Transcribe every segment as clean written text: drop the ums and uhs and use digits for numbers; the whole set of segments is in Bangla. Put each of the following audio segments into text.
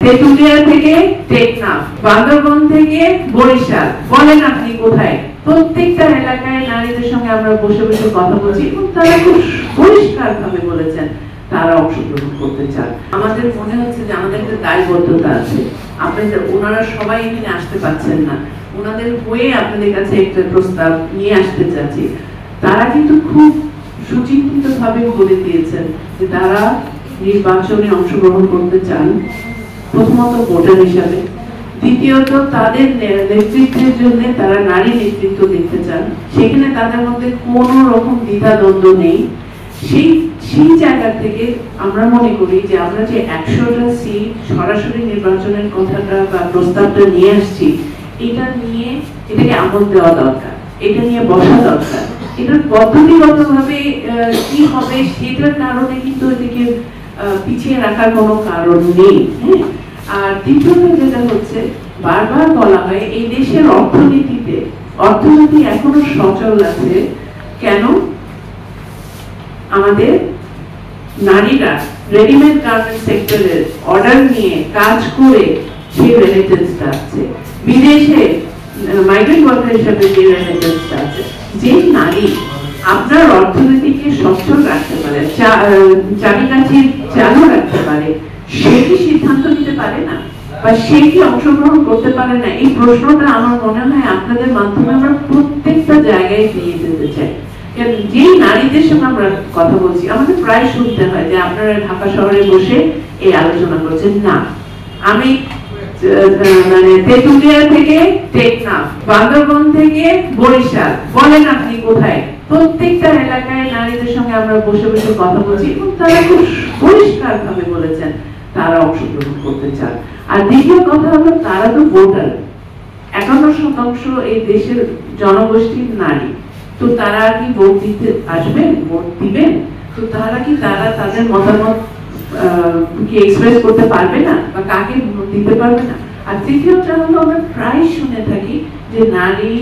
তেতুলিয়া থেকে টেকনাফ, বান্দরবান থেকে বরিশাল, বলেন আপনি কোথায়? প্রত্যেকটা এলাকায় নারীদের সঙ্গে আমরা বসে বসে কথা বলছি এবং তারা খুব পরিষ্কার ভাবে বলেছেন তারা অংশগ্রহণ করতে চান। আমাদের মনে হচ্ছে যে আমাদের একটা দায়বদ্ধতা আছে। আপনাদের ওনারা সবাই এখানে আসতে পারছেন না, ওনাদের হয়ে আপনাদের কাছে একটা প্রস্তাব নিয়ে আসতে চাচ্ছি। তারা কিন্তু খুব সুচিন্তিত ভাবে বলে দিয়েছেন যে তারা নির্বাচনে অংশগ্রহণ করতে চান, প্রথমত ভোটার হিসাবে, দ্বিতীয়ত তাদের নেতৃত্বের জন্য তারা নারী নেতৃত্ব দিতে চান, সেখানে তাদের মধ্যে কোন রকম দ্বিধাদ্বন্দ্ব নেই। সেই জায়গা থেকে আমরা মনে করি যে আমরা যে 100টা সিট সরাসরি নির্বাচনের কথাটা বা প্রস্তাবটা নিয়ে আসছি, এটাকে আমল দেওয়া দরকার, এটা নিয়ে বসা দরকার। এটার পদ্ধতিগতভাবে কি হবে সেটার কারণে কিন্তু এটাকে পিছিয়ে রাখার কোনো কারণ নেই। হ্যাঁ, আর দ্বিতীয়ত যেটা হচ্ছে, বারবার বলা হয় এই দেশের অর্থনীতি এখনো সচল আছে কেন? আমাদের নারীরা রেডিমেড গার্মেন্ট সেক্টরের অর্ডার নিয়ে কাজ করে সেই রেমিটেন্সটা আছে, বিদেশে মাইগ্রেন্ট ওয়ার্কার হিসেবে যে রেমিটেন্সটা আছে। যে নারী আপনার অর্থনীতিকে সচ্ছল রাখতে পারে, চাবিকাঠি চালু রাখতে পারে, সে কি সিদ্ধান্ত নিতে পারে না বা সে কি অংশগ্রহণ করতে পারে না? এই প্রশ্নটা আমার মনে হয় আপনাদের মাধ্যমে আমরা প্রত্যেকটা জায়গায় দিয়ে যেতে চাই। যে নারীদের সঙ্গে আমরা কথা বলছি, আমাদের প্রায় শুনতে হয় যে আপনারা ঢাকা শহরে বসে এই আলোচনা করছেন। না, আমি মানে তেতুলিয়া থেকে টেকনাফ, বান্দরবান থেকে বরিশাল, বলেন আপনি কোথায়? প্রত্যেকটা এলাকায় নারীদের সঙ্গে আমরা বসে বসে কথা বলছি এবং তারা খুব পরিষ্কার ভাবে বলেছেন তারা অংশগ্রহণ করতে চান। আর দ্বিতীয় কথা হলো, তারা তো ভোটার, 51% এই দেশের জনগোষ্ঠীর নারী। তো তারা কি ভোট দিতে আসবেন, ভোট দিবেন? তো তারা তাদের মতামত কি এক্সপ্রেস করতে পারবে না বা কাকে ভোট দিতে পারবে না? আর তৃতীয়টা হলো, আমরা প্রায় শুনে থাকি যে নারী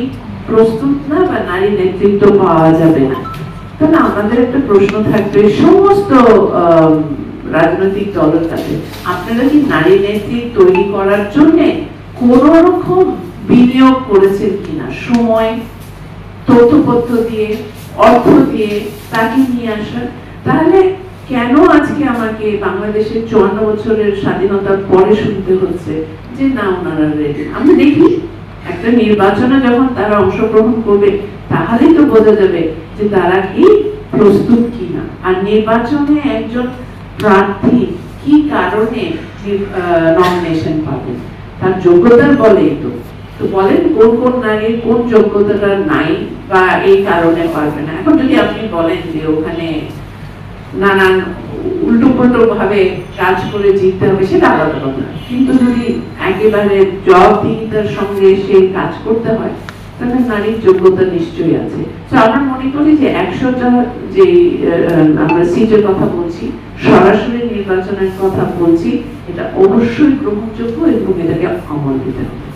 প্রস্তুত না বা নারী নেতৃত্ব পাওয়া যাবে না। তাহলে আমাদের একটা প্রশ্ন থাকবে সমস্ত রাজনৈতিক দলের কাছে, আপনারা কি নারী নেতৃত্ব তৈরি করার জন্য কোন রকম বিনিয়োগ করেছেন কিনা? সময়, তথ্যপত্র দিয়ে, অর্থ দিয়ে তাকে নিয়ে আসার। তাহলে কেন আজকে আমাকে বাংলাদেশের 54 বছরের স্বাধীনতার পরে শুনতে হচ্ছে যে না ওনারা রেডি? আমরা দেখি একটা নির্বাচনে যখন তারা অংশগ্রহণ করবে তাহলেই তো বোঝা যাবে যে তারা কি প্রস্তুত কিনা। আর নির্বাচনে একজন প্রার্থী কি কারণে নমিনেশন পাবেন, তার যোগ্যতার বলেই তো। তো বলেন কোন কোন নারীর কোন যোগ্যতাটা নাই বা এই কারণে পারবে না? এখন যদি আপনি বলেন যে ওখানে নানান উল্টো ভাবে কাজ করে জিততে হবে, সেটা আলাদা কথা। কিন্তু যদি একেবারে জবাবদিহিতার সঙ্গে সেই কাজ করতে হয়, তাহলে নারীর যোগ্যতা নিশ্চয়ই আছে। তো আমরা মনে করি যে 100টা যে আমরা সিটের কথা বলছি, সরাসরি নির্বাচনের কথা বলছি, এটা অবশ্যই গ্রহণযোগ্য এবং এটাকে আমল দিতে হবে।